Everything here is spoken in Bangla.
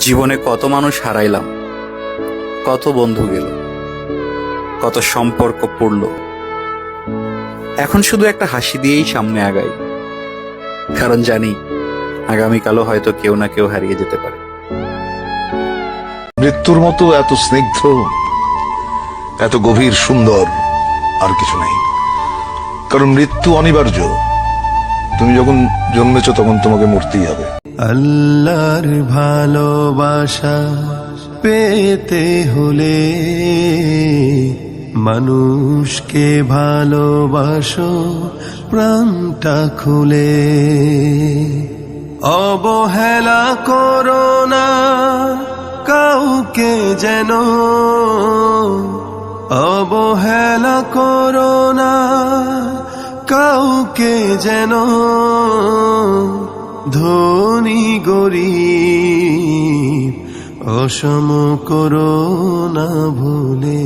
জীবনে কত মানুষ হারাইলাম, কত বন্ধু গেল, কত সম্পর্ক পড়ল। এখন শুধু একটা হাসি দিয়েই সামনে আগাই, কারণ জানি আগামীকালও হয়তো কেউ না কেউ হারিয়ে যেতে পারে। মৃত্যুর মতো এত স্নিগ্ধ, এত গভীর, সুন্দর আর কিছু নেই। কারণ মৃত্যু অনিবার্য। তুমি যখন জন্মেছো তখন তোমাকে মরতেই হবে। আল্লাহর ভালোবাসা পেতে হলে মানুষকে ভালোবাসো প্রাণটা খুলে। অবহেলা করো না কাউকে যেন, অবহেলা করো না কাউকে যেন। ধনী গরিব অসম করো না ভুলে।